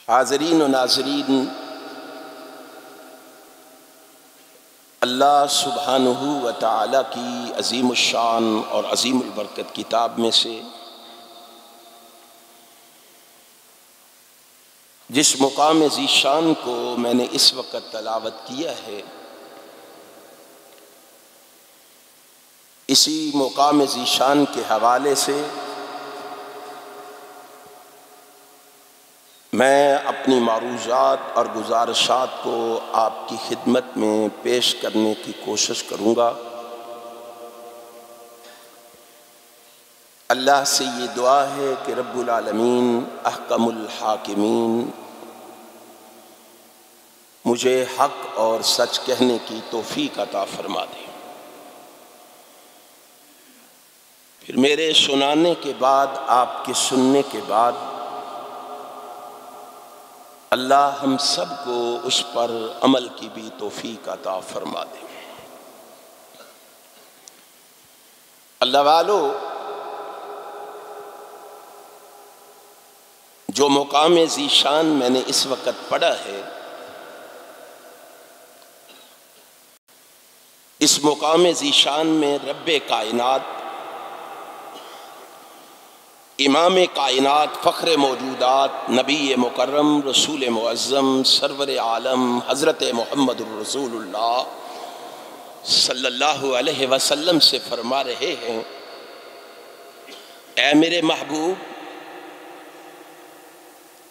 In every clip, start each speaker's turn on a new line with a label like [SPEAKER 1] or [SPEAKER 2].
[SPEAKER 1] حاضرین و ناظرین، اللہ سبحانہ و تعالی کی عظیم الشان اور عظیم البرکت کتاب میں سے جس مقام ذی شان کو میں نے اس وقت تلاوت کیا ہے، اسی مقام ذی شان کے حوالے سے میں اپنی معروضات اور گزارشات کو آپ کی خدمت میں پیش کرنے کی کوشش کروں گا۔ اللہ سے یہ دعا ہے کہ رب العالمین احکم الحاکمین مجھے حق اور سچ کہنے کی توفیق عطا فرما دے۔ پھر میرے سنانے کے بعد، آپ کے سننے کے بعد، اللہ ہم سب کو اس پر عمل کی بھی توفیق عطا فرما دے۔ اللہ والو، جو مقام ذی شان میں نے اس وقت پڑھا ہے، اس مقام ذی شان میں رب کائنات، امام کائنات، فخر موجودات، نبی مکرم، رسول معظم، سرور عالم حضرت محمد الرسول اللہ صلی اللہ علیہ وسلم سے فرما رہے ہیں، اے میرے محبوب،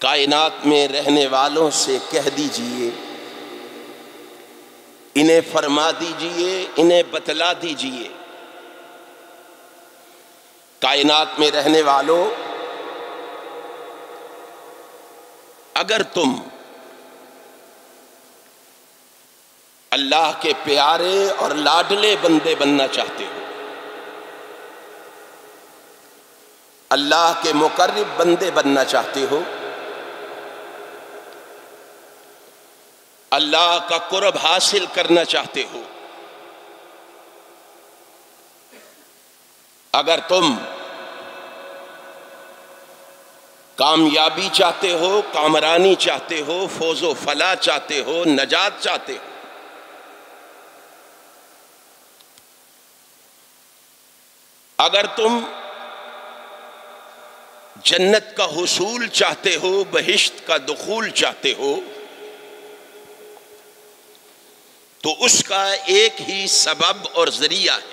[SPEAKER 1] کائنات میں رہنے والوں سے کہہ دیجئے، انہیں فرما دیجئے، انہیں بتلا دیجئے، کائنات میں رہنے والوں، اگر تم اللہ کے پیارے اور لاڈلے بندے بننا چاہتے ہو، اللہ کے مقرب بندے بننا چاہتے ہو، اللہ کا قرب حاصل کرنا چاہتے ہو، اگر تم کامیابی چاہتے ہو، کامرانی چاہتے ہو، فوز و فلاح چاہتے ہو، نجات چاہتے ہو، اگر تم جنت کا حصول چاہتے ہو، بہشت کا دخول چاہتے ہو، تو اس کا ایک ہی سبب اور ذریعہ ہے،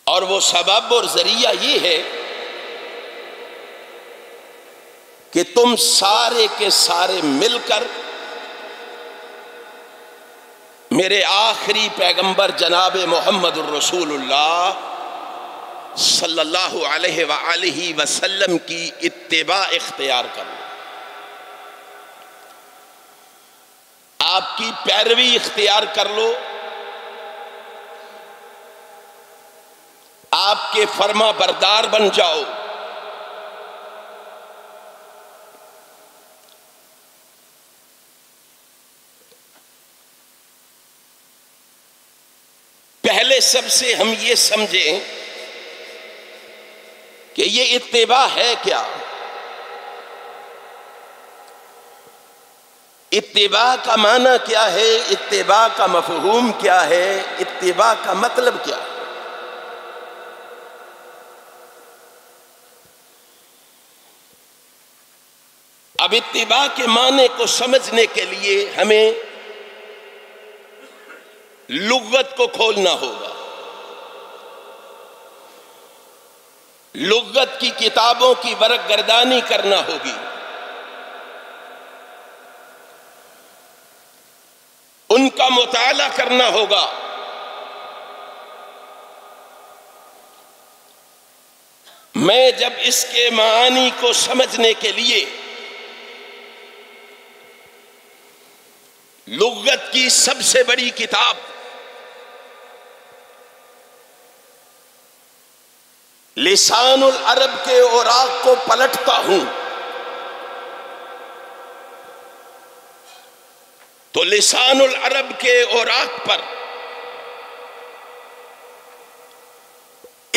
[SPEAKER 1] اور وہ سبب اور ذریعہ یہ ہے کہ تم سارے کے سارے مل کر میرے آخری پیغمبر جناب محمد الرسول اللہ صلی اللہ علیہ وآلہ وسلم کی اتباع اختیار کرو، آپ کی پیروی اختیار کر لو، آپ کے فرما بردار بن جاؤ، پہلے سب سے ہم یہ سمجھیں کہ یہ اتباع ہے کیا؟ اتباع کا معنی کیا ہے؟ اتباع کا مفہوم کیا ہے؟ اتباع کا مطلب کیا ہے؟ اب اتباع کے معنی کو سمجھنے کے لیے ہمیں لغت کو کھولنا ہوگا، لغت کی کتابوں کی ورق گردانی کرنا ہوگی، ان کا مطالعہ کرنا ہوگا، میں جب اس کے معانی کو سمجھنے کے لیے لغت کی سب سے بڑی کتاب لسان العرب کے اوراق کو پلٹتا ہوں تو لسان العرب کے اوراق پر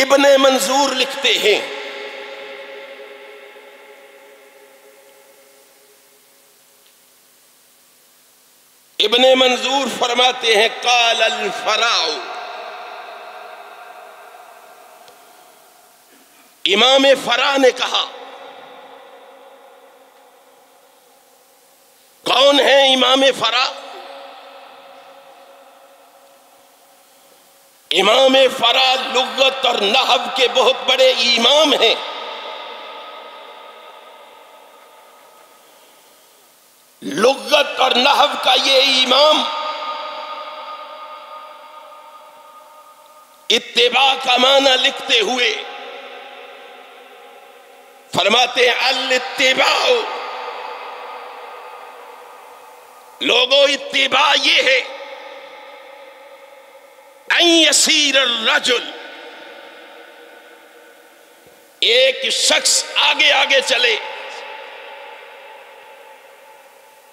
[SPEAKER 1] ابن منظور لکھتے ہیں ابن منظور فرماتے ہیں قال الفراء، امام فرا نے کہا. کون ہے امام فرا؟ امام فرا لغت اور نحو کے بہت بڑے امام ہیں. لغت اور نحو کا یہ امام اتباع کا معنی لکھتے ہوئے فرماتے ہیں الاتباع، لوگوں اتباع یہ ہے ان یسیر الرجل، ایک شخص آگے آگے چلے،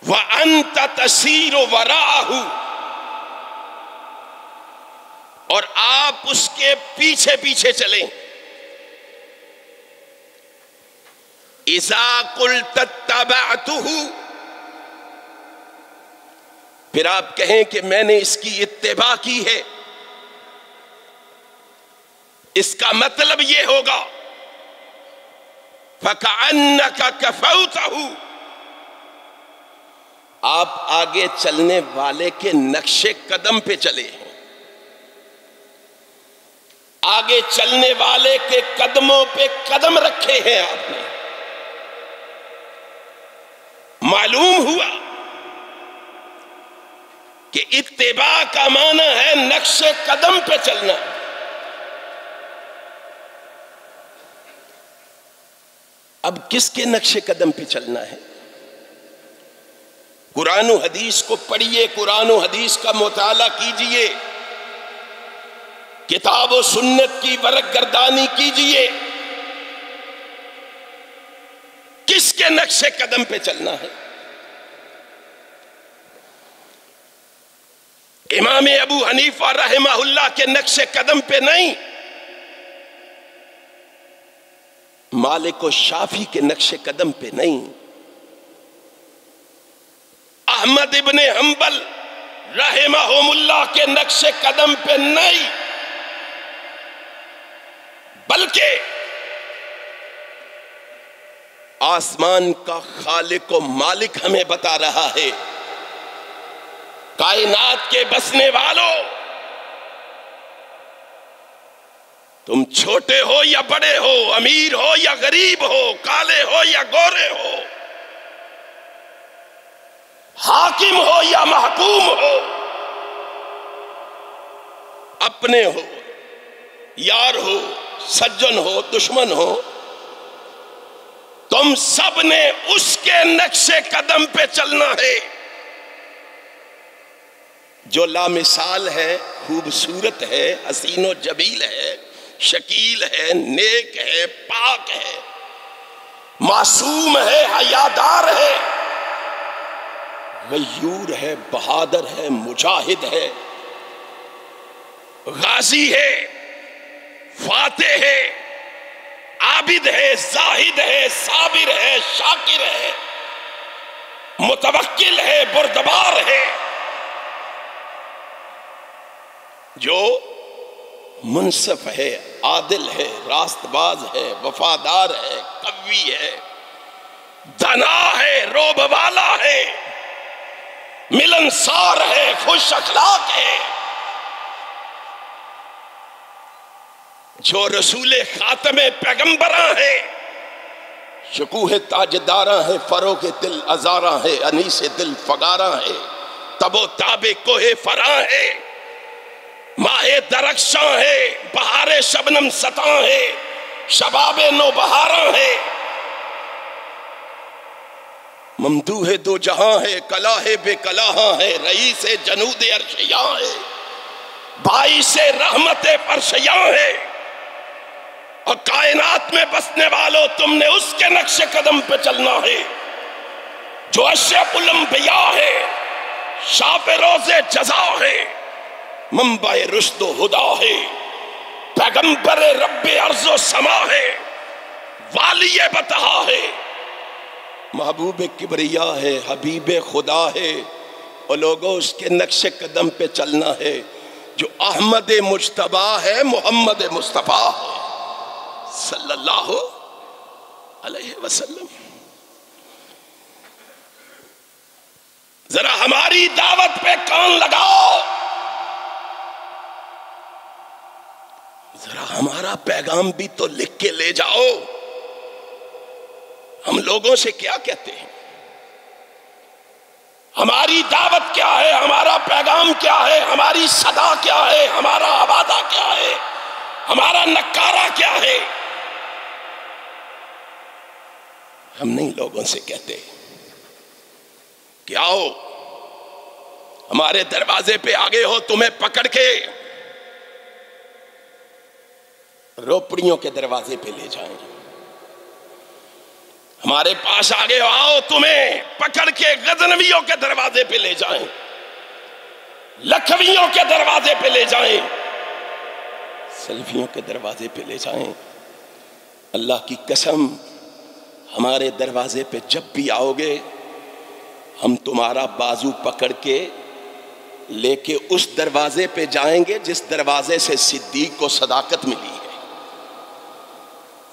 [SPEAKER 1] وَأَنْتَ تَسِيرُ وَرَاءَهُ، اور آپ اس کے پیچھے پیچھے چلیں. اِذَا قُلْتَ اتَّبَعْتُهُ، پھر آپ کہیں کہ میں نے اس کی اتباع کی ہے، اس کا مطلب یہ ہوگا فَكَأَنَّكَ كَفَوْتَهُ، آپ آگے چلنے والے کے نقش قدم پہ چلے ہیں، آگے چلنے والے کے قدموں پہ قدم رکھے ہیں آپ نے. معلوم ہوا کہ اتباع کا معنی ہے نقش قدم پہ چلنا. اب کس کے نقش قدم پہ چلنا ہے؟ قرآن و حدیث کو پڑھیے، قرآن و حدیث کا مطالعہ کیجئے، کتاب و سنت کی ورق گردانی کیجئے. کس کے نقش قدم پہ چلنا ہے؟ امام ابو حنیفہ رحمہ اللہ کے نقش قدم پہ نہیں، مالک و شافعی کے نقش قدم پہ نہیں، احمد ابن حنبل رحمہم اللہ کے نقش قدم پہ نہیں، بلکہ آسمان کا خالق و مالک ہمیں بتا رہا ہے، کائنات کے بسنے والوں، تم چھوٹے ہو یا بڑے ہو، امیر ہو یا غریب ہو، کالے ہو یا گورے ہو، حاکم ہو یا محکوم ہو، اپنے ہو، یار ہو، سجن ہو، دشمن ہو، تم سب نے اس کے نقش قدم پہ چلنا ہے جو لامثال ہے، خوبصورت ہے، حسین و جمیل ہے، شکیل ہے، نیک ہے، پاک ہے، معصوم ہے، حیادار ہے، غیور ہے، بہادر ہے، مجاہد ہے، غازی ہے، فاتح ہے، عابد ہے، زاہد ہے، صابر ہے، شاکر ہے، متوکل ہے، بردبار ہے، جو منصف ہے، عادل ہے، راست باز ہے، وفادار ہے، قوی ہے، دنا ہے، روب والا ہے، ملنسار ہے، خوش اخلاق ہے، جو رسول خاتم پیغمبراں ہے، شکوہ تاجداراں ہے، فروغ دل ازاراں ہے، انیس دل فگاراں ہے، تب و تاب کوہ فراں ہے، ماہ درخشاں ہے، بہار شبنم ستاں ہے، شباب نو بہاراں ہے، ممدوح دو جہاں ہے، کلاہ بے کلاہاں ہے، رئیس جنود عرشیاں ہے، باعث رحمت پرشیاں ہے، اور کائنات میں بسنے والوں تم نے اس کے نقش قدم پہ چلنا ہے جو اشرف الانبیاء ہے، شاپ روز جزا ہے، منبع رشد و ہدا ہے، پیغمبر رب ارض و سما ہے، والی بطحا ہے، محبوب کبریا ہے، حبیب خدا ہے، اور لوگوں اس کے نقش قدم پہ چلنا ہے جو احمد مجتبی ہے، محمد مصطفیٰ ہے صلی اللہ علیہ وسلم۔ ذرا ہماری دعوت پہ کان لگاؤ، ذرا ہمارا پیغام بھی تو لکھ کے لے جاؤ۔ ہم لوگوں سے کیا کہتے ہیں؟ ہماری دعوت کیا ہے؟ ہمارا پیغام کیا ہے؟ ہماری صدا کیا ہے؟ ہمارا آوازہ کیا ہے؟ ہمارا نکارہ کیا ہے؟ ہم نہیں لوگوں سے کہتے کہ آؤ ہمارے دروازے پہ آگے ہو، تمہیں پکڑ کے روپڑیوں کے دروازے پہ لے جائیں، ہمارے پاس آگے آؤ تمہیں پکڑ کے غزنویوں کے دروازے پہ لے جائیں، لکھویوں کے دروازے پہ لے جائیں، سلفیوں کے دروازے پہ لے جائیں۔ اللہ کی قسم ہمارے دروازے پہ جب بھی آؤ گے ہم تمہارا بازو پکڑ کے لے کے اس دروازے پہ جائیں گے جس دروازے سے صدیق کو صداقت ملی ہے،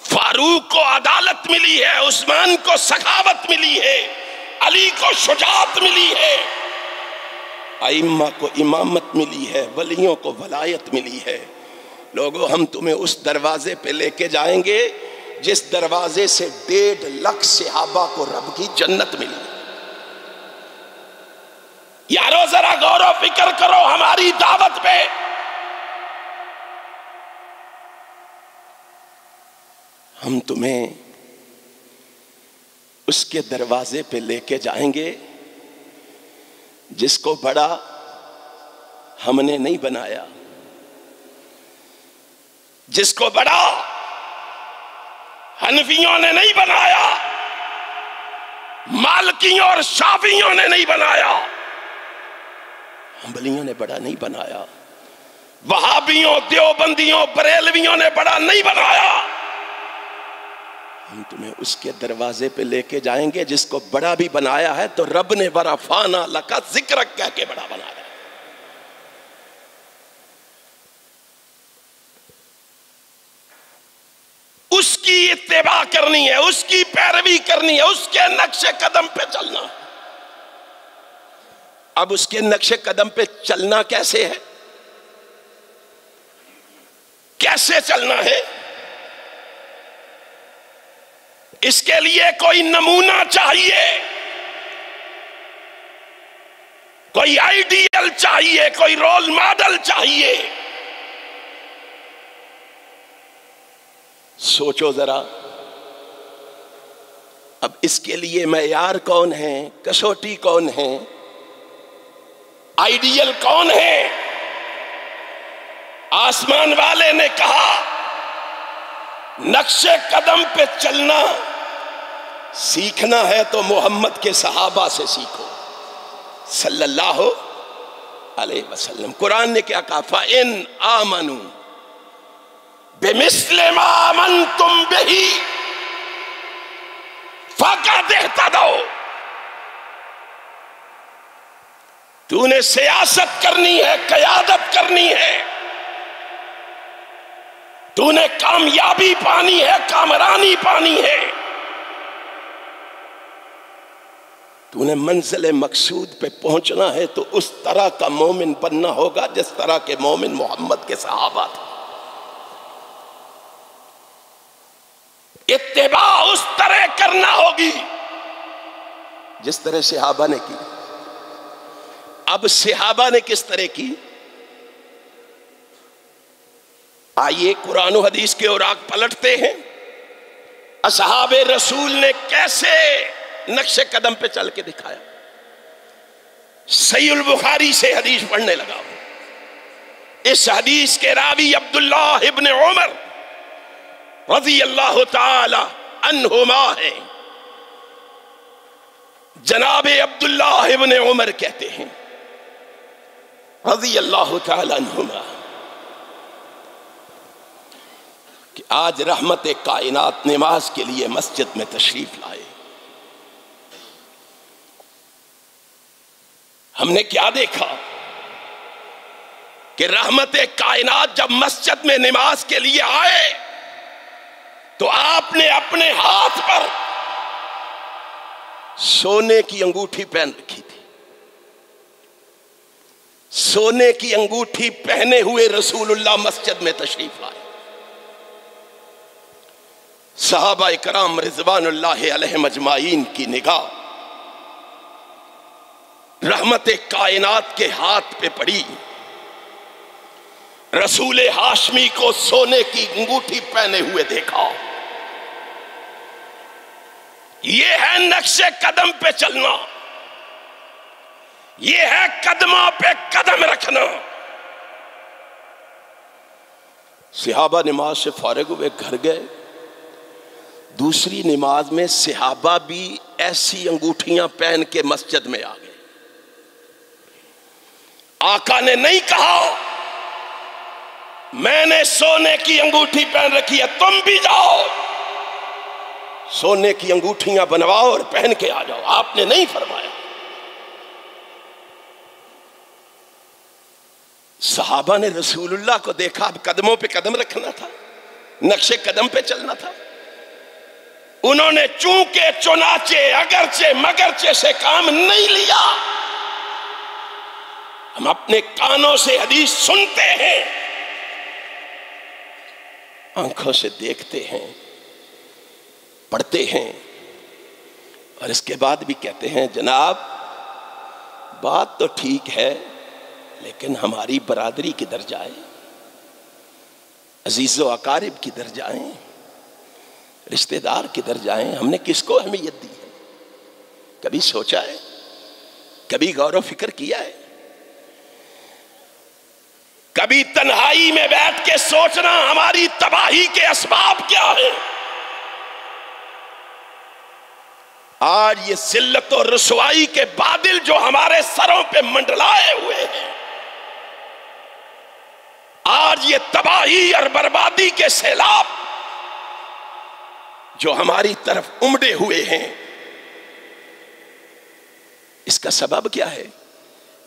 [SPEAKER 1] فاروق کو عدالت ملی ہے، عثمان کو سخاوت ملی ہے، علی کو شجاعت ملی ہے، ائمہ کو امامت ملی ہے، ولیوں کو ولایت ملی ہے۔ لوگوں ہم تمہیں اس دروازے پہ لے کے جائیں گے جس دروازے سے 1.5 لاکھ صحابہ کو رب کی جنت ملی۔ یارو ذرا غور و فکر کرو ہماری دعوت پہ۔ ہم تمہیں اس کے دروازے پہ لے کے جائیں گے جس کو بڑا ہم نے نہیں بنایا، جس کو بڑا حنفیوں نے نہیں بنایا، مالکیوں اور شافعیوں نے نہیں بنایا، حنبلیوں نے بڑا نہیں بنایا، وہابیوں، دیوبندیوں، بریلویوں نے بڑا نہیں بنایا۔ ہم تمہیں اس کے دروازے پہ لے کے جائیں گے جس کو بڑا بھی بنایا ہے تو رب نے ورفعنا لک ذکرک کہہ کے بڑا بنایا۔ اس کی اتباع کرنی ہے، اس کی پیروی کرنی ہے، اس کے نقش قدم پہ چلنا ہے۔ اب اس کے نقش قدم پہ چلنا کیسے ہے؟ کیسے چلنا ہے؟ اس کے لیے کوئی نمونہ چاہیے، کوئی آئیڈیل چاہیے، کوئی رول ماڈل چاہیے۔ سوچو ذرا، اب اس کے لیے معیار کون ہے؟ کسوٹی کون ہے؟ آئیڈیل کون ہے؟ آسمان والے نے کہا نقش قدم پہ چلنا سیکھنا ہے تو محمد کے صحابہ سے سیکھو صلی اللہ علیہ وسلم۔ قرآن نے کیا کہا؟ فَإِنْ آمَنُوا بِمِثْلِ مَا آمَنْتُمْ بِهِ فَقَدِ اهْتَدَوْا۔ تو نے سیاست کرنی ہے، قیادت کرنی ہے، تو نے کامیابی پانی ہے، کامرانی پانی ہے، تو نے منزل مقصود پہ پہنچنا ہے تو اس طرح کا مومن بننا ہوگا جس طرح کے مومن محمد کے صحابہ تھے۔ اتباع اس طرح کرنا ہوگی جس طرح صحابہ نے کی۔ اب صحابہ نے کس طرح کی؟ آئیے قرآن و حدیث کے اوراق پلٹتے ہیں، اصحاب رسول نے کیسے نقش قدم پہ چل کے دکھایا۔ صحیح البخاری سے حدیث پڑھنے لگا، اس حدیث کے راوی عبداللہ ابن عمر رضی اللہ تعالی عنہما ہیں۔ جناب عبداللہ ابن عمر کہتے ہیں رضی اللہ تعالی عنہما کہ آج رحمت کائنات نماز کے لیے مسجد میں تشریف لائے۔ ہم نے کیا دیکھا کہ رحمت کائنات جب مسجد میں نماز کے لیے آئے تو آپ نے اپنے ہاتھ پر سونے کی انگوٹھی پہن رکھی تھی. سونے کی انگوٹھی پہنے ہوئے رسول اللہ مسجد میں تشریف لائے. صحابہ کرام رضوان اللہ علیہم اجمعین کی نگاہ رحمت کائنات کے ہاتھ پہ پڑی. رسول ہاشمی کو سونے کی انگوٹھی پہنے ہوئے دیکھا. یہ ہے نقش قدم پہ چلنا، یہ ہے قدموں پہ قدم رکھنا. صحابہ نماز سے فارغ ہوئے گھر گئے. دوسری نماز میں صحابہ بھی ایسی انگوٹھیاں پہن کے مسجد میں آ گئے. آقا نے نہیں کہا میں نے سونے کی انگوٹھی پہن رکھی ہے تم بھی جاؤ سونے کی انگوٹھیاں بنواؤ اور پہن کے آ جاؤ. آپ نے نہیں فرمایا. صحابہ نے رسول اللہ کو دیکھا. اب قدموں پہ قدم رکھنا تھا، نقش قدم پہ چلنا تھا. انہوں نے چونکہ چنانچہ اگرچہ مگرچہ سے کام نہیں لیا. ہم اپنے کانوں سے حدیث سنتے ہیں، آنکھوں سے دیکھتے ہیں، پڑھتے ہیں، اور اس کے بعد بھی کہتے ہیں جناب بات تو ٹھیک ہے لیکن ہماری برادری کدھر جائے، عزیز و اقارب کدھر جائیں، رشتہ دار کدھر جائیں، ہم نے کس کو اہمیت دی ہے؟ کبھی سوچا ہے؟ کبھی غور و فکر کیا ہے؟ کبھی تنہائی میں بیٹھ کے سوچنا ہماری تباہی کے اسباب کیا ہیں؟ آج یہ ذلت و رسوائی کے بادل جو ہمارے سروں پہ منڈلائے ہوئے ہیں، آج یہ تباہی اور بربادی کے سیلاب جو ہماری طرف امڑے ہوئے ہیں، اس کا سبب کیا ہے؟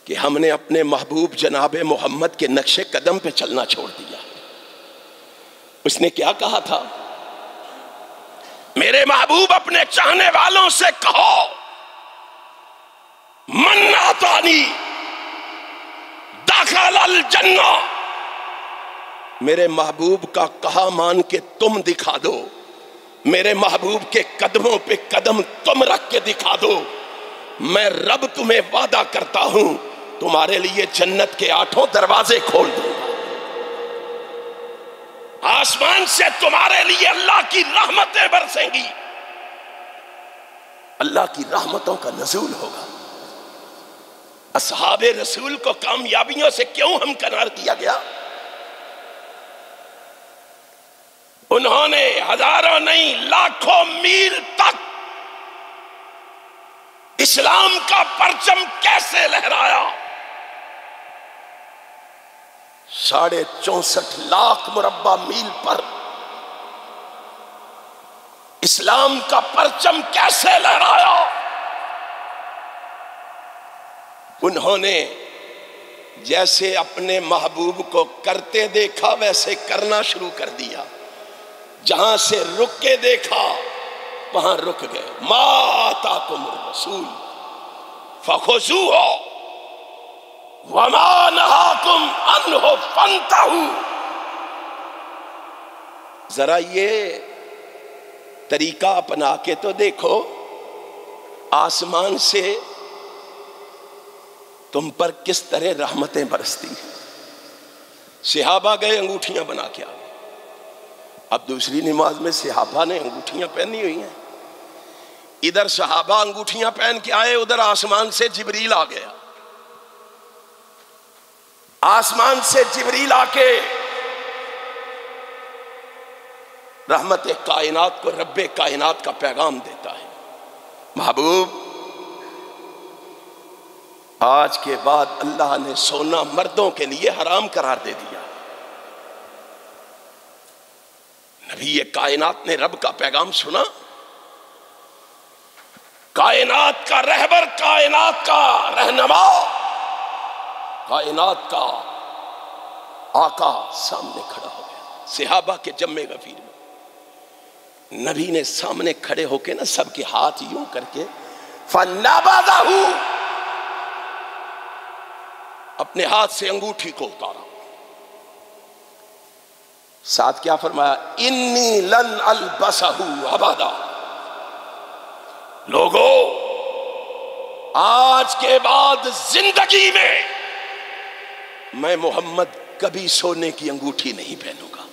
[SPEAKER 1] کہ ہم نے اپنے محبوب جناب محمد کے نقش قدم پہ چلنا چھوڑ دیا. اس نے کیا کہا تھا؟ میرے محبوب اپنے چاہنے والوں سے کہو من اطاعنی دخل الجنہ. میرے محبوب کا کہا مان کے تم دکھا دو، میرے محبوب کے قدموں پہ قدم تم رکھ کے دکھا دو. میں رب تمہیں وعدہ کرتا ہوں تمہارے لیے جنت کے 8 دروازے کھول دوں گا. آسمان سے تمہارے لیے اللہ کی رحمتیں برسیں گی، اللہ کی رحمتوں کا نزول ہوگا. اصحاب رسول کو کامیابیوں سے کیوں ہمکنار کیا گیا؟ انہوں نے ہزاروں نہیں لاکھوں میل تک اسلام کا پرچم کیسے لہرایا. 64.5 لاکھ مربع میل پر اسلام کا پرچم کیسے لہرایا. انہوں نے جیسے اپنے محبوب کو کرتے دیکھا ویسے کرنا شروع کر دیا. جہاں سے رک کے دیکھا وہاں رک گئے. ما آتاکم الرسول فخذوہ وما نہاکم عنہ فانتہوا. ذرا یہ طریقہ اپنا کے تو دیکھو، آسمان سے تم پر کس طرح رحمتیں برستی ہیں. صحابہ گئے انگوٹھیاں بنا کے آ گئے. اب دوسری نماز میں صحابہ نے انگوٹھیاں پہنی ہوئی ہیں. ادھر صحابہ انگوٹھیاں پہن کے آئے، ادھر آسمان سے جبریل آ گیا. آسمان سے جبریل آ کے رحمت کائنات کو رب کائنات کا پیغام دیتا ہے. محبوب آج کے بعد اللہ نے سونا مردوں کے لیے حرام قرار دے دیا. نبی کائنات نے رب کا پیغام سنا. کائنات کا رہبر، کائنات کا رہنما کائنات کا آقا سامنے کھڑا ہو گیا صحابہ کے جمع غفیر میں، نبی نے سامنے کھڑے ہو کے نا سب کے ہاتھ یوں کر کے فَنَبَذَهُ، اپنے ہاتھ سے انگوٹھی کو اتارا، ساتھ کیا فرمایا؟ انی لن البسہ ابدا، لوگو آج کے بعد زندگی میں محمد کبھی سونے کی انگوٹھی نہیں پہنوں گا۔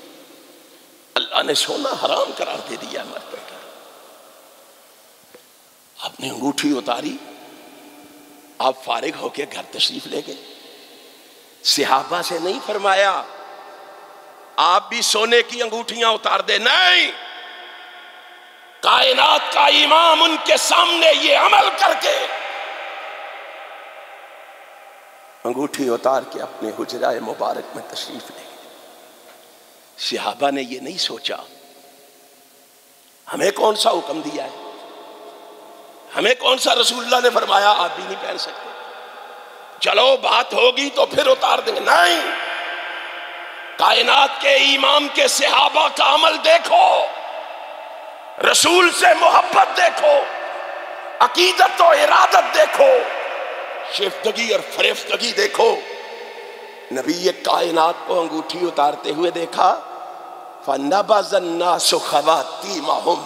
[SPEAKER 1] اللہ نے سونا حرام قرار دے دیا مرد پر۔ آپ نے انگوٹھی اتاری، آپ فارغ ہو کے گھر تشریف لے گئے۔ صحابہ سے نہیں فرمایا آپ بھی سونے کی انگوٹھیاں اتار دے، نہیں، کائنات کا امام ان کے سامنے یہ عمل کر کے انگوٹھی اتار کے اپنے حجرہ مبارک میں تشریف لے گئے۔ صحابہ نے یہ نہیں سوچا ہمیں کون سا حکم دیا ہے، ہمیں کون سا رسول اللہ نے فرمایا آپ بھی نہیں پہن سکتے، چلو بات ہوگی تو پھر اتار دیں گے، نہیں، کائنات کے امام کے صحابہ کا عمل دیکھو، رسول سے محبت دیکھو، عقیدت و ارادت دیکھو، شیفتگی اور فریفتگی دیکھو۔ نبی کائنات کو انگوٹھی اتارتے ہوئے دیکھا، فَنَبَذَ النَّاسُ خَوَاتِيمَهُمْ،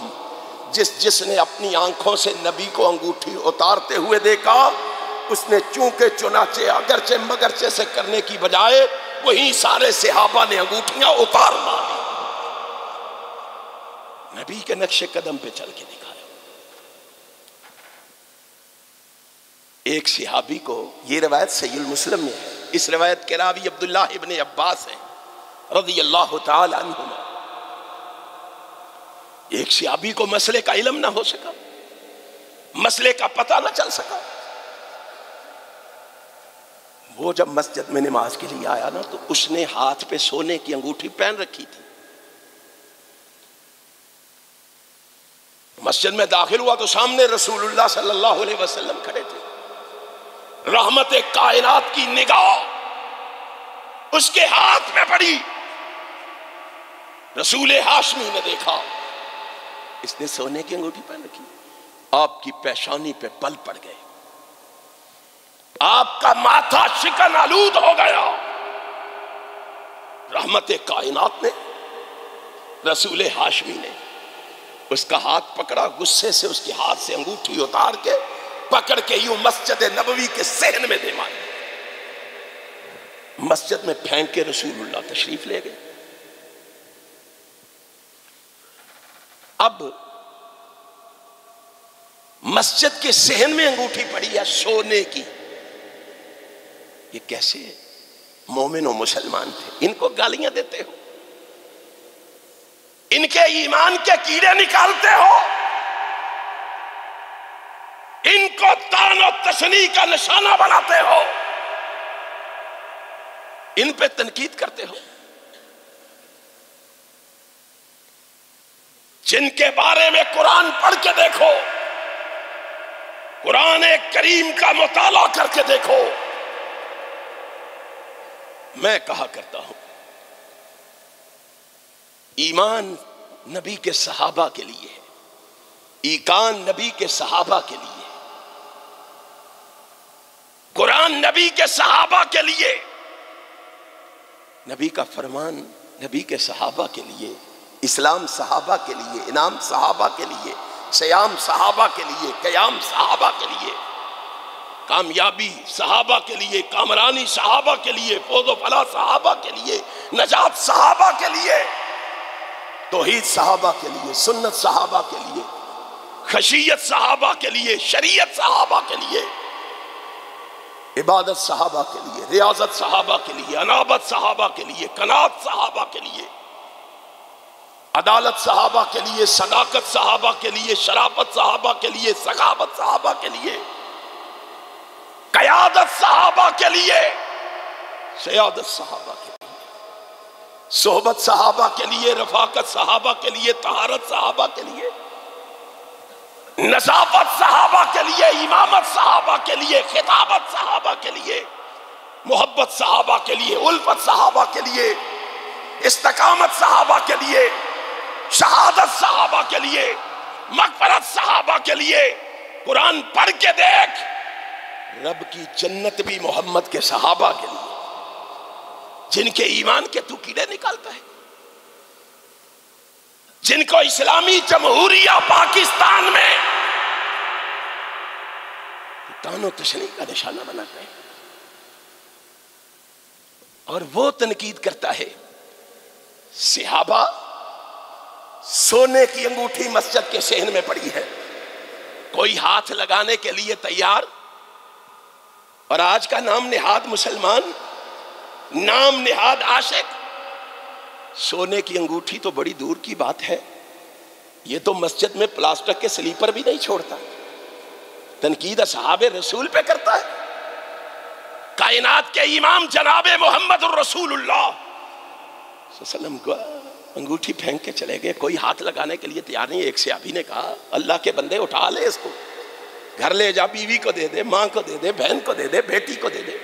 [SPEAKER 1] جس نے اپنی آنکھوں سے نبی کو انگوٹھی اتارتے ہوئے دیکھا، اس نے چونکہ چنانچہ اگرچہ مگرچہ سے کرنے کی بجائے وہیں سارے صحابہ نے انگوٹھیاں اتار ماری، نبی کے نقش قدم پہ چل کے دکھایا۔ ایک صحابی کو، یہ روایت صحیح المسلم میں ہے، اس روایت کے راوی عبداللہ ابن عباس ہیں رضی اللہ تعالی عنہما، ایک صحابی کو مسئلے کا علم نہ ہو سکا، مسئلے کا پتہ نہ چل سکا، وہ جب مسجد میں نماز کے لیے آیا نا تو اس نے ہاتھ پہ سونے کی انگوٹھی پہن رکھی تھی۔ مسجد میں داخل ہوا تو سامنے رسول اللہ صلی اللہ علیہ وسلم کھڑے تھے، رحمت کائنات کی نگاہ اس کے ہاتھ میں پڑی، رسول ہاشمی نے دیکھا اس نے سونے کی انگوٹھی پہن رکھی، آپ کی پیشانی پہ بل پڑ گئے، آپ کا ماتھا شکن آلود ہو گیا۔ رحمت کائنات نے، رسول ہاشمی نے اس کا ہاتھ پکڑا، غصے سے اس کے ہاتھ سے انگوٹھی اتار کے پکڑ کے یوں مسجد نبوی کے صحن میں دے ماری، مسجد میں پھینک کے رسول اللہ تشریف لے گئے۔ اب مسجد کے صحن میں انگوٹھی پڑی ہے سونے کی، یہ کیسے مومن و مسلمان تھے، ان کو گالیاں دیتے ہو، ان کے ایمان کے کیڑے نکالتے ہو، ان کو طعن و تشنیع کا نشانہ بناتے ہو، ان پہ تنقید کرتے ہو، جن کے بارے میں قرآن پڑھ کے دیکھو، قرآن کریم کا مطالعہ کر کے دیکھو۔ میں کہا کرتا ہوں ایمان نبی کے صحابہ کے لیے ہے، ایقان نبی کے صحابہ کے لیے، قرآن نبی کے صحابہ کے لیے، نبی کا فرمان نبی کے صحابہ کے لیے، اسلام صحابہ کے لیے، انعام صحابہ کے لیے، سیام صحابہ کے لیے، قیام صحابہ کے لیے، کامیابی صحابہ کے لیے، کامرانی صحابہ کے لیے، فوز و فلاح صحابہ کے لیے، نجات صحابہ کے لیے، توحید صحابہ کے لیے، سنت صحابہ کے لیے، خشیت صحابہ کے لیے، شریعت صحابہ کے لیے، عبادت صحابہ کے لیے، ریاضت صحابہ کے لیے، انابت صحابہ کے لیے، قناعت صحابہ کے لیے، عدالت صحابہ کے لیے، صداقت صحابہ کے لیے، شرافت صحابہ کے لیے، سخاوت صحابہ کے لیے، قیادت صحابہ کے لیے، سیادت صحابہ کے لیے، صحبت صحابہ کے لیے، رفاقت صحابہ کے لیے، طہارت صحابہ کے لیے، نظافت صحابہ کے لیے، امامت صحابہ کے لیے، خطابت صحابہ کے لیے، محبت صحابہ کے لیے، الفت صحابہ کے لیے، استقامت صحابہ کے لیے، شہادت صحابہ کے لیے، مغفرت صحابہ کے لیے۔ قرآن پڑھ کے دیکھ، رب کی جنت بھی محمد کے صحابہ کے لیے، جن کے ایمان کے تو کیڑے نکالتا ہے، جن کو اسلامی جمہوریہ پاکستان میں تان و تشنیع کا نشانہ بناتا ہے، اور وہ تنقید کرتا ہے صحابہ سونے کی انگوٹھی مسجد کے صحن میں پڑی ہے، کوئی ہاتھ لگانے کے لیے تیار، اور آج کا نام نہاد مسلمان، نام نہاد عاشق، سونے کی انگوٹھی تو بڑی دور کی بات ہے، یہ تو مسجد میں پلاسٹک کے سلیپر بھی نہیں چھوڑتا، تنقید اصحاب رسول پہ کرتا ہے۔ کائنات کے امام جناب محمد الرسول اللہ صلی اللہ علیہ وسلم کو انگوٹھی پھینک کے چلے گئے، کوئی ہاتھ لگانے کے لیے تیار نہیں۔ ایک صحابی نے کہا اللہ کے بندے اٹھا لے اس کو، گھر لے جا، بیوی کو دے دے، ماں کو دے دے، بہن کو دے دے، بیٹی کو دے دے،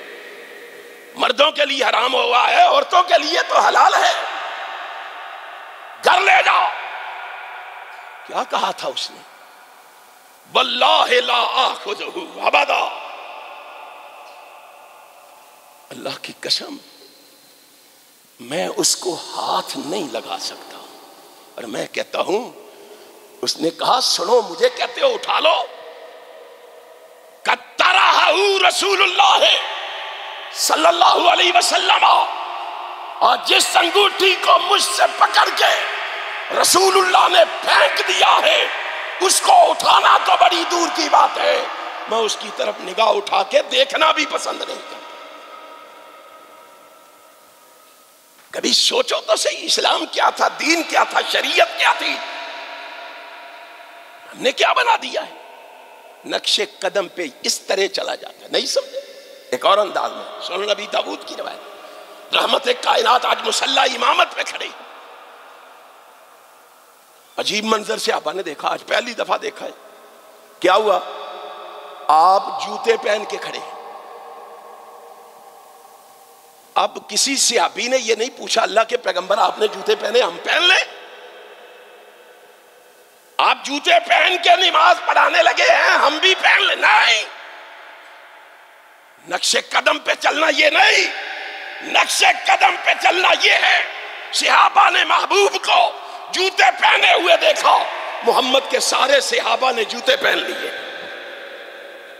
[SPEAKER 1] مردوں کے لیے حرام ہوا ہے، عورتوں کے لیے تو حلال ہے، گھر لے جاؤ۔ کیا کہا تھا اس نے؟ واللہ لا آخذہ ابدا، اللہ کی قسم میں اس کو ہاتھ نہیں لگا سکتا، اور میں کہتا ہوں، اس نے کہا سنو مجھے کہتے ہو اٹھا لو، قطرہ رسول اللہ صلی اللہ علیہ وسلم، اور جس انگوٹھی کو مجھ سے پکڑ کے رسول اللہ نے پھینک دیا ہے، اس کو اٹھانا تو بڑی دور کی بات ہے، میں اس کی طرف نگاہ اٹھا کے دیکھنا بھی پسند نہیں کرتا۔ کبھی سوچو تو صحیح، اسلام کیا تھا، دین کیا تھا، شریعت کیا تھی، ہم نے کیا بنا دیا ہے؟ نقش قدم پہ اس طرح چلا جاتا ہے، نہیں سمجھے؟ ایک اور انداز میں سنن نبی داؤد کی روایت، رحمت کائنات آج مصلی امامت پہ کھڑے، عجیب منظر سے آپ نے دیکھا، آج پہلی دفعہ دیکھا ہے۔ کیا ہوا؟ آپ جوتے پہن کے کھڑے، اب کسی صحابی نے یہ نہیں پوچھا اللہ کے پیغمبر آپ نے جوتے پہنے، ہم پہن لیں؟ آپ جوتے پہن کے نماز پڑھانے لگے ہیں، ہم بھی پہن لیں؟ نہیں، نقش قدم پہ چلنا یہ نہیں، نقش قدم پہ چلنا یہ ہے، صحابہ نے محبوب کو جوتے پہنے ہوئے دیکھا، محمد کے سارے صحابہ نے جوتے پہن لیے،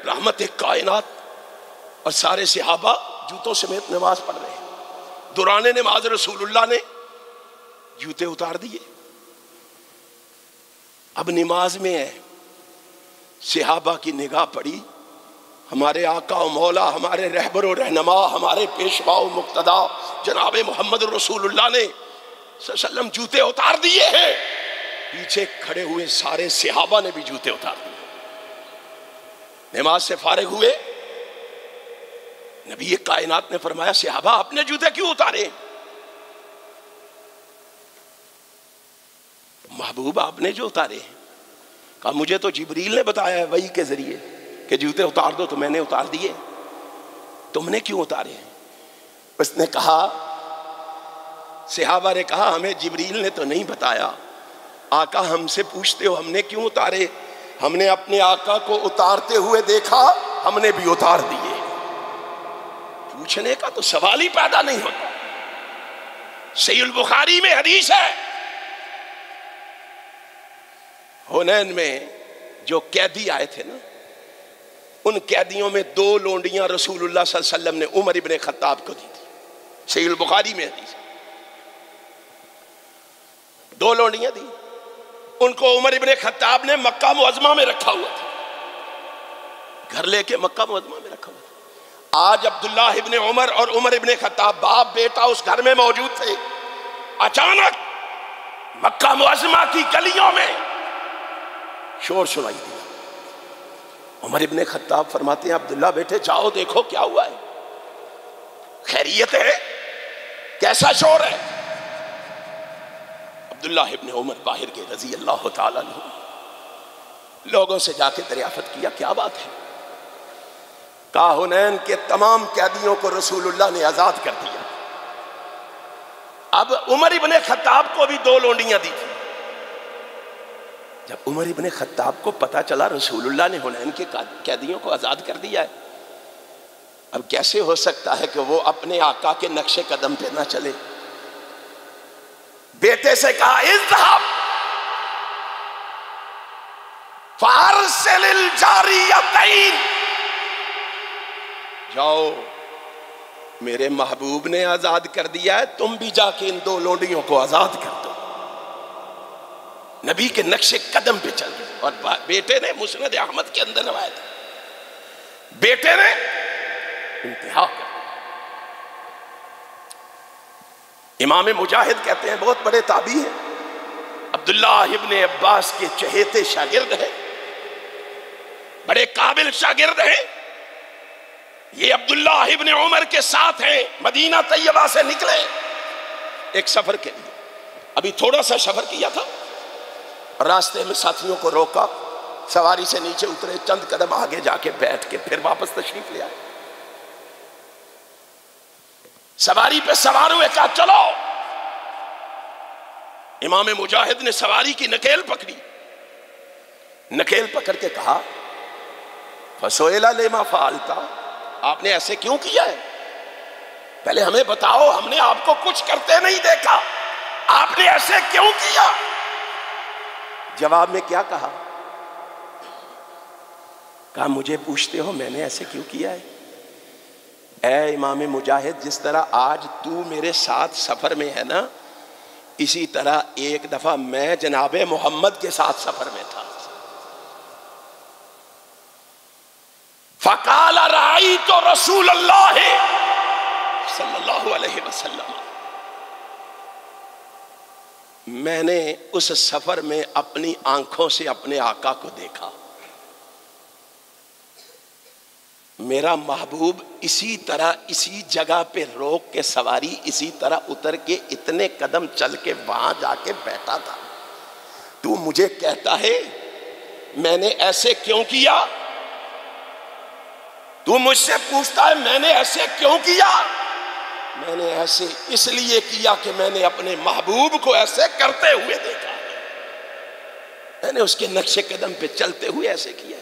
[SPEAKER 1] رحمت کائنات اور سارے صحابہ جوتوں سمیت نماز پڑھ رہے ہیں، دوران نماز رسول اللہ نے جوتے اتار دیے، اب نماز میں ہے، صحابہ کی نگاہ پڑی، ہمارے آقا و مولا، ہمارے رہبر و رہنما، ہمارے پیشوا و مقتدا جناب محمد رسول اللہ نے صلی اللہ علیہ وسلم جوتے اتار دیے ہیں، پیچھے کھڑے ہوئے سارے صحابہ نے بھی جوتے اتار دیے۔ نماز سے فارغ ہوئے، نبی کائنات نے فرمایا صحابہ اپنے جوتے کیوں اتارے؟ محبوب آپ نے جو اتارے ہیں، کہا مجھے تو جبریل نے بتایا ہے وحی کے ذریعے کہ جوتے اتار دو، تو میں نے اتار دیے، تم نے کیوں اتارے ہیں؟ اس نے کہا، صحابہ نے کہا ہمیں جبریل نے تو نہیں بتایا، آقا ہم سے پوچھتے ہو ہم نے کیوں اتارے؟ ہم نے اپنے آقا کو اتارتے ہوئے دیکھا، ہم نے بھی اتار دیے۔ پوچھنے کا تو سوال ہی پیدا نہیں ہوتا۔ صحیح البخاری میں حدیث ہے، حنین میں جو قیدی آئے تھے نا، ان قیدیوں میں 2 لونڈیاں رسول اللہ صلی اللہ علیہ وسلم نے عمر ابن خطاب کو دی تھی، صحیح البخاری میں حدیث ہے، 2 لونڈیاں دی، ان کو عمر ابن خطاب نے مکہ معظمہ میں رکھا ہوا تھا، گھر لے کے مکہ معظمہ میں رکھا ہوا تھا۔ آج عبداللہ ابن عمر اور عمر ابن خطاب باپ بیٹا اس گھر میں موجود تھے، اچانک مکہ معظمہ کی گلیوں میں شور سنائی دیا۔ عمر ابن خطاب فرماتے ہیں عبداللہ بیٹے جاؤ دیکھو کیا ہوا ہے، خیریت ہے، کیسا شور ہے؟ عبداللہ ابن عمر باہر کے رضی اللہ تعالیٰ عنہ، لوگوں سے جا کے دریافت کیا کیا بات ہے؟ کہا حنین کے تمام قیدیوں کو رسول اللہ نے آزاد کر دیا۔ اب عمر ابن خطاب کو بھی 2 لونڈیاں دی تھی۔ جب عمر ابن خطاب کو پتا چلا رسول اللہ نے حنین کے قیدیوں کو آزاد کر دیا ہے، اب کیسے ہو سکتا ہے کہ وہ اپنے آقا کے نقش قدم پہ نہ چلے؟ بیٹے سے کہا اذهب فارسل الجاریتین، جاؤ میرے محبوب نے آزاد کر دیا ہے، تم بھی جا کے ان 2 لونڈیوں کو آزاد کر دو۔ نبی کے نقش قدم پہ چل گئے۔ اور بیٹے نے مسند احمد کے اندر روایت ہے، بیٹے نے انتہا کر دیا۔ امام مجاہد کہتے ہیں، بہت بڑے تابعی ہیں، عبداللہ ابن عباس کے چہیتے شاگرد ہیں، بڑے قابل شاگرد ہیں۔ یہ عبداللہ ابن عمر کے ساتھ ہیں، مدینہ طیبہ سے نکلے ایک سفر کے لیے، ابھی تھوڑا سا سفر کیا تھا، راستے میں ساتھیوں کو روکا، سواری سے نیچے اترے، چند قدم آگے جا کے بیٹھ کے پھر واپس تشریف لے آئے۔ سواری پہ سوار ہوئے، کہا چلو۔ امام مجاہد نے سواری کی نکیل پکڑی، نکیل پکڑ کے کہا فَسُئِلَ لِمَا فَعَلْتَ، آپ نے ایسے کیوں کیا ہے؟ پہلے ہمیں بتاؤ، ہم نے آپ کو کچھ کرتے نہیں دیکھا، آپ نے ایسے کیوں کیا؟ جواب میں کیا کہا؟ کہا مجھے پوچھتے ہو میں نے ایسے کیوں کیا ہے؟ اے امام مجاہد، جس طرح آج تو میرے ساتھ سفر میں ہے نا، اسی طرح ایک دفعہ میں جناب محمد کے ساتھ سفر میں تھا۔ فقال رأيت رسول اللہ صلی اللہ علیہ وسلم، میں نے اس سفر میں اپنی آنکھوں سے اپنے آقا کو دیکھا، میرا محبوب اسی طرح اسی جگہ پہ روک کے سواری اسی طرح اتر کے اتنے قدم چل کے وہاں جا کے بیٹھا تھا، تو مجھے کہتا ہے میں نے ایسے کیوں کیا؟ تو مجھ سے پوچھتا ہے میں نے ایسے کیوں کیا؟ میں نے ایسے اس لیے کیا کہ میں نے اپنے محبوب کو ایسے کرتے ہوئے دیکھا، میں نے اس کے نقش قدم پہ چلتے ہوئے ایسے کیا۔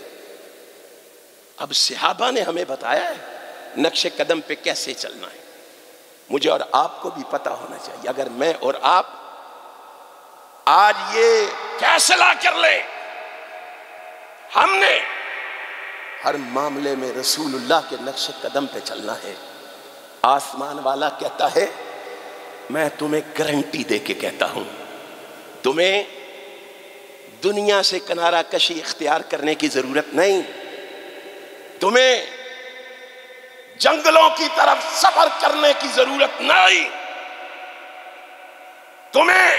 [SPEAKER 1] اب صحابہ نے ہمیں بتایا ہے نقش قدم پہ کیسے چلنا ہے، مجھے اور آپ کو بھی پتا ہونا چاہیے۔ اگر میں اور آپ آج یہ فیصلہ کر لیں ہم نے ہر معاملے میں رسول اللہ کے نقش قدم پہ چلنا ہے، آسمان والا کہتا ہے میں تمہیں گارنٹی دے کے کہتا ہوں، تمہیں دنیا سے کنارہ کشی اختیار کرنے کی ضرورت نہیں، تمہیں جنگلوں کی طرف سفر کرنے کی ضرورت نہیں، تمہیں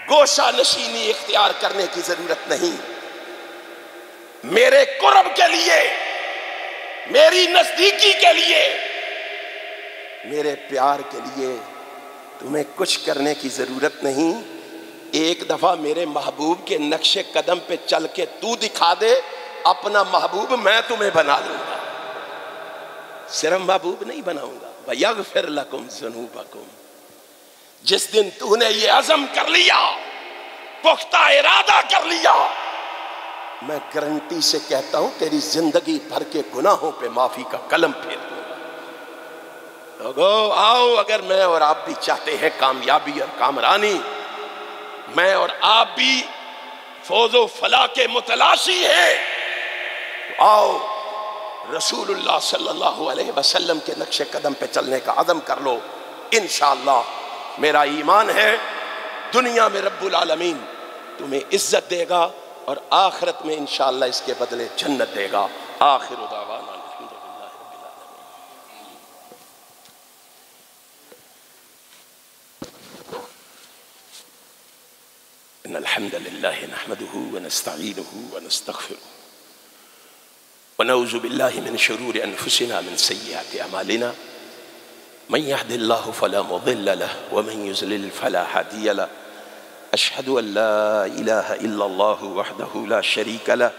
[SPEAKER 1] گوشہ نشینی اختیار کرنے کی ضرورت نہیں، میرے قرب کے لیے، میری نزدیکی کے لیے، میرے پیار کے لیے تمہیں کچھ کرنے کی ضرورت نہیں، ایک دفعہ میرے محبوب کے نقش قدم پہ چل کے تو دکھا دے اپنا محبوب، میں تمہیں بنا لوں گا، صرف محبوب نہیں بناؤں گا، وَيَغْفِرْ لَكُمْ ذُنُوبَكُمْ۔ جس دن تو نے یہ عزم کر لیا، پختہ ارادہ کر لیا، میں گارنٹی سے کہتا ہوں تیری زندگی بھر کے گناہوں پہ معافی کا قلم پھیر دوں گا۔ لوگو آؤ، اگر میں اور آپ بھی چاہتے ہیں کامیابی اور کامرانی، میں اور آپ بھی فوز و فلاح کے متلاشی ہیں، تو آؤ رسول اللہ صلی اللہ علیہ وسلم کے نقش قدم پہ چلنے کا عزم کر لو۔ انشاءاللہ میرا ایمان ہے دنیا میں رب العالمین تمہیں عزت دے گا اور آخرت میں انشاءاللہ اس کے بدلے جنت دے گا۔ آخر دعوانا الحمدللہ رب العالمین۔ ان الحمد للہ نحمده ونستعینه ونستغفره ونعوذ باللہ من شرور انفسنا من سیئات اعمالنا، من يهد الله فلا مضل له ومن يضلل فلا هادي له، اشهد ان لا اله الا الله وحده لا شريك له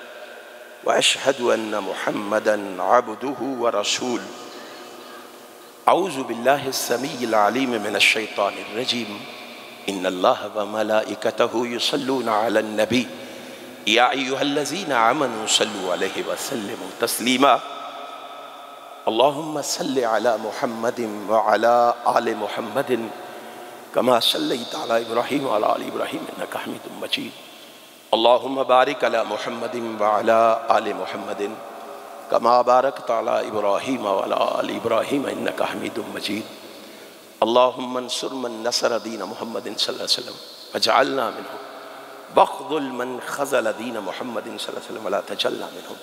[SPEAKER 1] وأشهد أن محمدا عبده ورسوله. أعوذ بالله السميع العليم من الشيطان الرجيم. إن الله وملائكته يصلون على النبي يا أيها الذين آمنوا صلوا عليه وسلموا تسليما. اللهم صل على محمد وعلى آل محمد كما صليت على إبراهيم وعلى آل إبراهيم إنك حميد مجيد. اللهم بارك على محمد وعلى آل محمد كما باركت على إبراهيم وعلى آل إبراهيم إنك حميد مجيد. اللهم انصر من نصر دين محمد صلى الله عليه وسلم واجعلنا منهم، واخذل من خذل دين محمد صلی اللہ علیہ وسلم ولا تجعلنا منهم.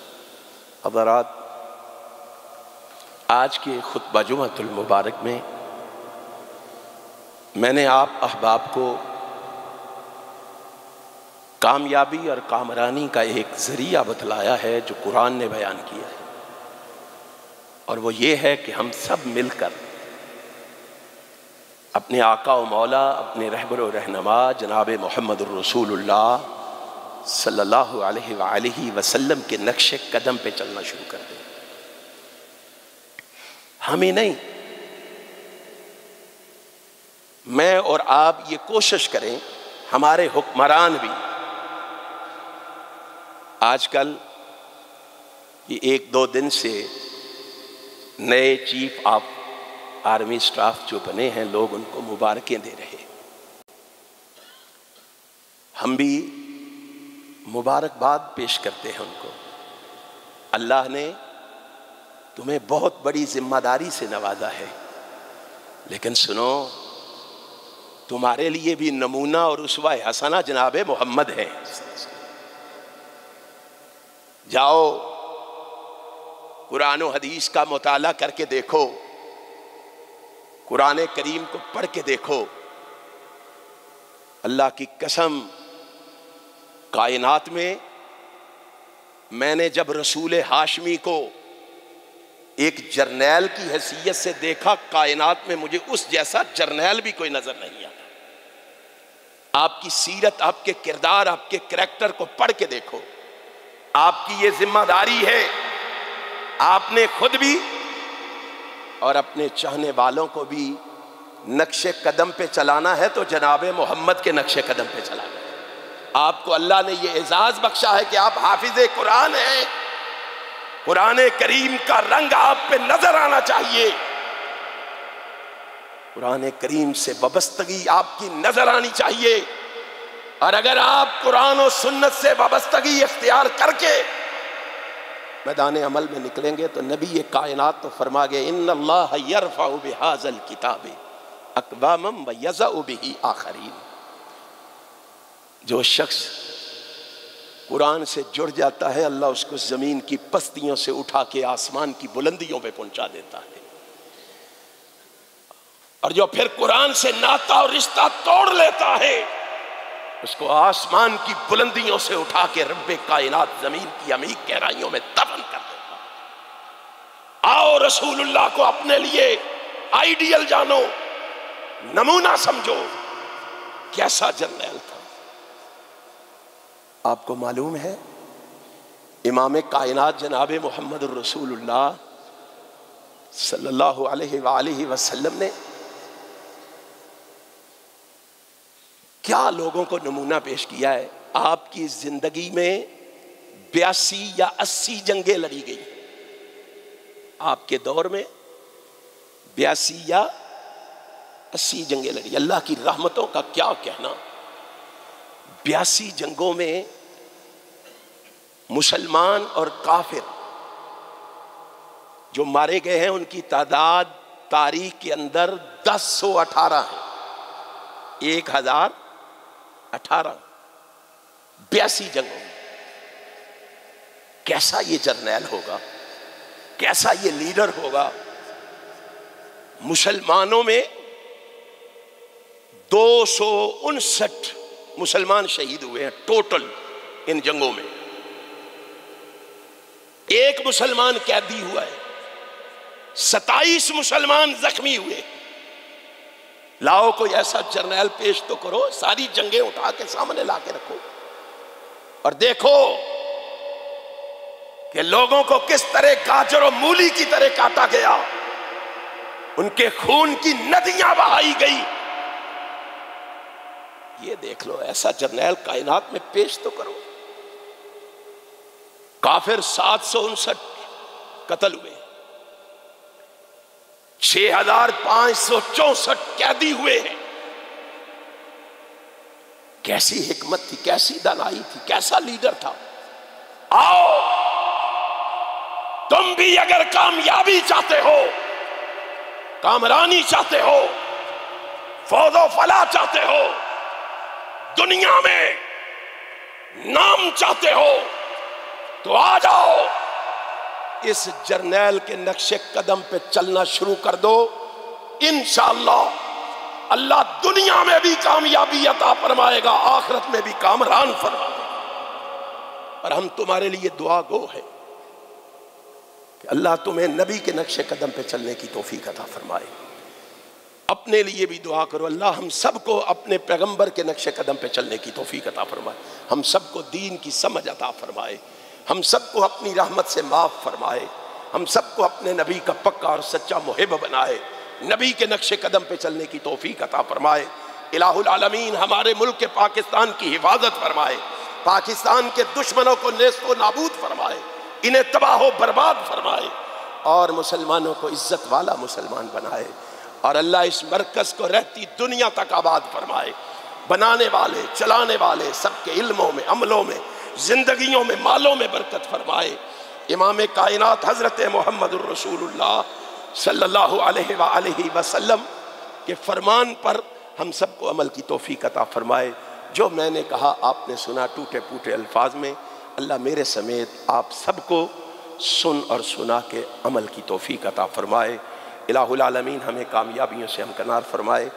[SPEAKER 1] حضرات، آج کے خطبہ جمعۃ المبارک میں نے آپ احباب کو کامیابی اور کامرانی کا ایک ذریعہ بتلایا ہے جو قرآن نے بیان کیا ہے، اور وہ یہ ہے کہ ہم سب مل کر اپنے آقا و مولا، اپنے رہبر و رہنما جناب محمد الرسول اللہ صلی اللہ علیہ وآلہ وسلم کے نقش قدم پہ چلنا شروع کر دیں. ہمیں نہیں، میں اور آپ یہ کوشش کریں، ہمارے حکمران بھی. آج کل یہ ایک دو دن سے نئے چیف آف آرمی سٹاف جو بنے ہیں، لوگ ان کو مبارکیں دے رہے. ہم بھی مبارکباد پیش کرتے ہیں ان کو. اللہ نے تمہیں بہت بڑی ذمہ داری سے نوازا ہے، لیکن سنو، تمہارے لیے بھی نمونہ اور اسوہ حسنہ جناب محمد ہے. جاؤ قرآن و حدیث کا مطالعہ کر کے دیکھو، قرآن کریم کو پڑھ کے دیکھو. اللہ کی قسم، کائنات میں نے جب رسول ہاشمی کو ایک جرنیل کی حیثیت سے دیکھا، کائنات میں مجھے اس جیسا جرنیل بھی کوئی نظر نہیں آیا. آپ کی سیرت، آپ کے کردار، آپ کے کریکٹر کو پڑھ کے دیکھو. آپ کی یہ ذمہ داری ہے، آپ نے خود بھی اور اپنے چاہنے والوں کو بھی نقش قدم پہ چلانا ہے تو جناب محمد کے نقش قدم پہ چلانا ہے. آپ کو اللہ نے یہ اعزاز بخشا ہے کہ آپ حافظ قرآن ہیں. قرآن کریم کا رنگ آپ پہ نظر آنا چاہیے. قرآن کریم سے وابستگی آپ کی نظر آنی چاہیے. اور اگر آپ قرآن و سنت سے وابستگی اختیار کر کے میدان عمل میں نکلیں گے تو نبی کائنات تو فرما گئے، ان اللہ یرفع بہذا الکتاب اقواما ویضع بہ آخرین. جو شخص قرآن سے جڑ جاتا ہے، اللہ اس کو زمین کی پستیوں سے اٹھا کے آسمان کی بلندیوں پہ پہنچا دیتا ہے. اور جو پھر قرآن سے ناطہ اور رشتہ توڑ لیتا ہے، اس کو آسمان کی بلندیوں سے اٹھا کے رب کائنات زمین کی عمیق گہرائیوں میں دفن کر دیتا. آؤ رسول اللہ کو اپنے لیے آئیڈیل جانو، نمونہ سمجھو. کیسا جرنیل تھا. آپ کو معلوم ہے امام کائنات جناب محمد الرسول اللہ صلی اللہ علیہ وآلہ وسلم نے کیا لوگوں کو نمونہ پیش کیا ہے. آپ کی زندگی میں 82 یا 80 جنگیں لڑی گئی. آپ کے دور میں 82 یا 80 جنگیں لڑی. اللہ کی رحمتوں کا کیا کہنا. 82 جنگوں میں مسلمان اور کافر جو مارے گئے ہیں ان کی تعداد تاریخ کے اندر 1018 ہے. 1018 82 جنگوں میں. کیسا یہ جرنیل ہوگا، کیسا یہ لیڈر ہوگا. مسلمانوں میں 259 مسلمان شہید ہوئے ہیں ٹوٹل ان جنگوں میں. ایک مسلمان قیدی ہوا ہے، 27 مسلمان زخمی ہوئے. لاؤ کوئی ایسا جرنیل پیش تو کرو، ساری جنگیں اٹھا کے سامنے لا کے رکھو اور دیکھو کہ لوگوں کو کس طرح گاجر و مولی کی طرح کاٹا گیا، ان کے خون کی ندیاں بہائی گئی. یہ دیکھ لو، ایسا جرنیل کائنات میں پیش تو کرو. کافر 759 قتل ہوئے، 6564 قیدی ہوئے ہیں. کیسی حکمت تھی، کیسی دانائی تھی، کیسا لیڈر تھا. آؤ تم بھی اگر کامیابی چاہتے ہو، کامرانی چاہتے ہو، فوز و فلاح چاہتے ہو، دنیا میں نام چاہتے ہو، تو آ جاؤ اس جرنیل کے نقش قدم پہ چلنا شروع کر دو. انشاءاللہ اللہ دنیا میں بھی کامیابی عطا فرمائے گا، آخرت میں بھی کامران فرمائے گا. اور ہم تمہارے لیے دعا گو ہیں کہ اللہ تمہیں نبی کے نقش قدم پہ چلنے کی توفیق عطا فرمائے. اپنے لیے بھی دعا کرو، اللہ ہم سب کو اپنے پیغمبر کے نقش قدم پہ چلنے کی توفیق عطا فرمائے. ہم سب کو دین کی سمجھ عطا فرمائے. ہم سب کو اپنی رحمت سے معاف فرمائے. ہم سب کو اپنے نبی کا پکا اور سچا محب بنائے. نبی کے نقش قدم پہ چلنے کی توفیق عطا فرمائے. الہ العالمین ہمارے ملک پاکستان کی حفاظت فرمائے. پاکستان کے دشمنوں کو نیست و نابود فرمائے، انہیں تباہ و برباد فرمائے، اور مسلمانوں کو عزت والا مسلمان بنائے. اور اللہ اس مرکز کو رہتی دنیا تک آباد فرمائے. بنانے والے، چلانے والے سب کے علموں میں، عملوں میں، زندگیوں میں، مالوں میں برکت فرمائے. امام کائنات حضرت محمد الرسول اللہ صلی اللہ علیہ وآلہ وسلم کے فرمان پر ہم سب کو عمل کی توفیق عطا فرمائے. جو میں نے کہا آپ نے سنا ٹوٹے پوٹے الفاظ میں، اللہ میرے سمیت آپ سب کو سن اور سنا کے عمل کی توفیق عطا فرمائے. الہ العالمین ہمیں کامیابیوں سے ہمکنار فرمائے.